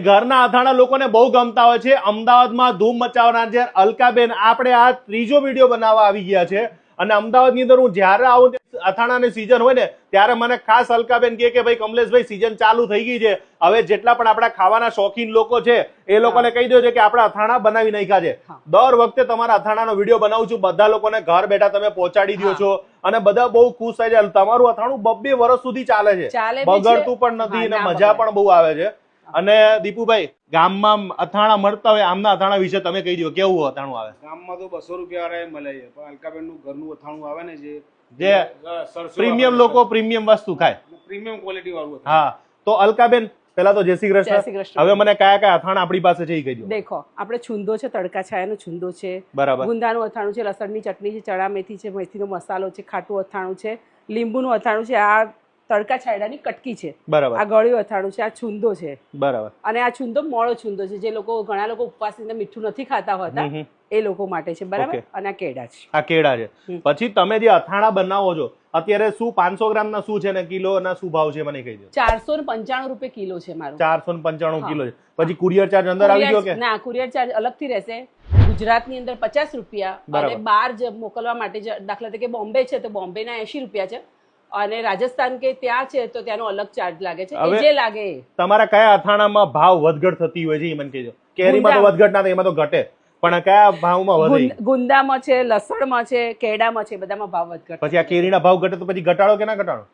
ઘરના અથાણા લોકોને બહુ ગમતા હોય છે. અમદાવાદમાં ધૂમ મચાવનાર છે અલકાબેન. આપણે આ ત્રીજો વિડીયો બનાવવા આવી ગયા છે અને અમદાવાદની અંદર હું જ્યારે આવું અથાણાની સીઝન હોય ને ત્યારે મને ખાસ અલકાબેન કહે કે ભાઈ કમલેશભાઈ સીઝન ચાલુ થઈ ગઈ છે, હવે જેટલા પણ આપણા ખાવાના શોખીન લોકો છે એ લોકોને કહી દો છે કે આપણે અથાણા બનાવી નાખ્યા છે. દર વખતે તમારા અથાણાનો વિડીયો બનાવું છું, બધા લોકોને ઘર બેઠા તમે પહોંચાડી દો છો અને બધા બહુ ખુશ થાય છે. તમારું અથાણું 2 વર્ષ સુધી ચાલે છે, બગડતું પણ નથી અને મજા પણ બહુ આવે છે. અને દીપુભાઈ, ગામમાં અથાણા મળતા હોય, આમના અથાણા વિશે તમે કહી દો, કેવું અથાણું આવે? ગામમાં તો 200 રૂપિયા વાળા મળે છે, પણ અલકાબેન નું ઘરનું અથાણું આવે ને જે પ્રીમિયમ લોકો પ્રીમિયમ વસ્તુ ખાય, પ્રીમિયમ ક્વોલિટી વાળું. હા, તો અલકાબેન પેલા તો જય શ્રી કૃષ્ણ. હવે મને કયા કયા અથાણા આપણી પાસે છે એ કહી દો. દેખો, આપણે છુંદો છે, તડકા છાયાનો છુંદો છે, બરાબર, ગુંદાનું અથાણું છે, લસણની ચટણી છે, ચણા મેથી છે, મેથીનો મસાલો છે, ખાટું અથાણું છે, લીંબુનું અથાણું છે, આ તડકા છાયડાની કટકી છે, બરાબર, આ ગળ્યું અથાણું છે, આ છુંદો છે, બરાબર. અને આ છુંદો મોળો છુંદો છે, જે લોકો ઘણા લોકો ઉપવાસની અંદર મીઠું નથી ખાતા હોતા એ લોકો માટે છે, બરાબર. અને આ કેળા છે, આ કેળા છે. પછી તમે જે અથાણા બનાવો છો અત્યારે શું 500 ગ્રામ ના શું છે ને કિલો ના શું ભાવ છે મને કહી દો. 495 રૂપિયા કિલો છે મારો. 495 કિલો છે. પછી કુરિયર ચાર્જ અંદર આવી ગયો કે ના? કુરિયર ચાર્જ અલગથી રહેશે. ગુજરાતની અંદર 50 રૂપિયા અને બહાર મોકલવા માટે દાખલા તરીકે બોમ્બે છે તો બોમ્બે ના 80 રૂપિયા છે, અને રાજસ્થાન કે ત્યાં છે તો ત્યાંનો અલગ ચાર્જ લાગે છે. જે લાગે તમારા કયા અથાણામાં ભાવ વધઘટ થતી હોય છે એ મને કહેજો. કેરીમાં તો વધઘટ ના થાય, એમાં તો ઘટે, પણ કયા ભાવમાં વધે? ગુંદામાં છે, લસણમાં છે, કેળામાં છે, બધામાં ભાવ વધઘટ. પછી આ કેરીના ભાવ ઘટે તો પછી ઘટાડો કે ના ઘટાડો?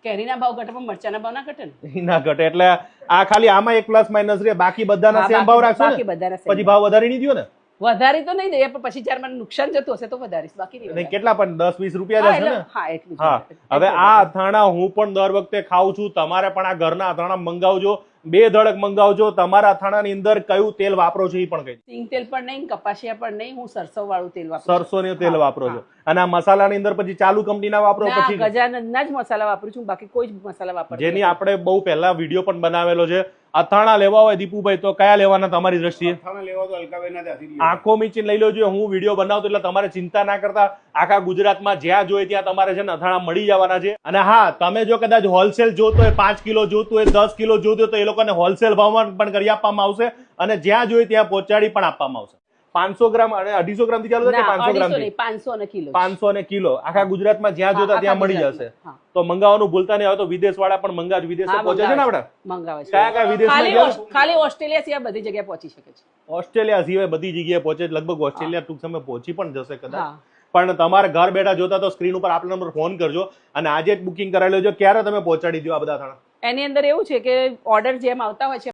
કેરીના ભાવ ઘટે પણ મરચાના ભાવ ના ઘટે ને? ના ઘટે. એટલે આ ખાલી આમાં એક પ્લસ માઇનસ રે, બાકી બધાના સેમ ભાવ રાખશો ને? પછી ભાવ વધારી નહીં દો ને? વધારી તો નહીં દઈએ, પણ પછી જયારે મને નુકસાન જતું હશે તો વધારીશ, બાકી નહીં. કેટલા પણ 10-20 રૂપિયા જશે ને? હા, એટલું. હા. હવે આ અથાણા હું પણ દર વખતે ખાઉં છું, તમારે પણ આ ઘરના અથાણા મંગાવજો, 2 ધડક મંગાવજો. તમારા અથાણાની અંદર કયું તેલ વાપરો છો એ પણ કહી દો. સિંગ તેલ પણ નહીં, કપાસિયા પણ નહીં, હું સરસો વાળું તેલ વાપરું. સરસોનું તેલ વાપરો છો. અને આ મસાલાની અંદર પછી ચાલુ કંપનીના વાપરો? પછી ગજાનંદના જ મસાલા વાપરું છું, બાકી કોઈ જ મસાલા વાપરું. જેની આપણે બહુ પહેલા વિડીયો પણ બનાવેલો છે. અથાણા લેવા હોય દીપુભાઈ તો કયા લેવાના તમારી દ્રષ્ટિએ? અથાણા લેવા તો અલકાબેનના ત્યાંથી આંખો મીચીને લઈ લેજો. હું વિડીયો બનાવતો એટલે તમારે ચિંતા ના કરતા, આખા ગુજરાતમાં જ્યાં જોઈએ ત્યાં તમારે છે ને અથાણા મળી જવાના છે. અને હા, તમે જો કદાચ હોલસેલ જોતો હોય, 5 કિલો જોતું હોય, 10 કિલો જોતું હોય તો એ લોકોને હોલસેલ ભાવમાં પણ કરી આપવામાં આવશે અને જ્યાં જોઈએ ત્યાં પહોંચાડી પણ આપવામાં આવશે. 500 ગ્રામ અને 250 ગ્રામ થી ચાલુ થાય કે 500 ગ્રામ થી? 500 ને કિલો. 500 ને કિલો આખા ગુજરાતમાં જ્યાં જોતા ત્યાં મળી જશે. તો મંગાવવાનું ભૂલતા નહીં. હવે તો વિદેશ વાળા પણ મંગાવે, વિદેશ પહોંચે છે ને આપણે? મંગાવે છે. કયા કયા વિદેશમાં? ખાલી ઓસ્ટ્રેલિયા સિવાય બધી જગ્યાએ પહોંચી શકે છે. ઓસ્ટ્રેલિયા સિવાય બધી જગ્યાએ પહોંચે. લગભગ ઓસ્ટ્રેલિયા ટૂંક સમય પહોંચી પણ જશે કદાચ. પણ તમારે ઘર બેઠા જોતા તો સ્ક્રીન ઉપર આપણા નંબર ફોન કરજો અને આજે જ બુકિંગ કરાવી લેજો. ક્યારે તમે પહોંચાડી દો આ બધા અથાણા? એની અંદર એવું છે કે ઓર્ડર જેમ આવતા હોય છે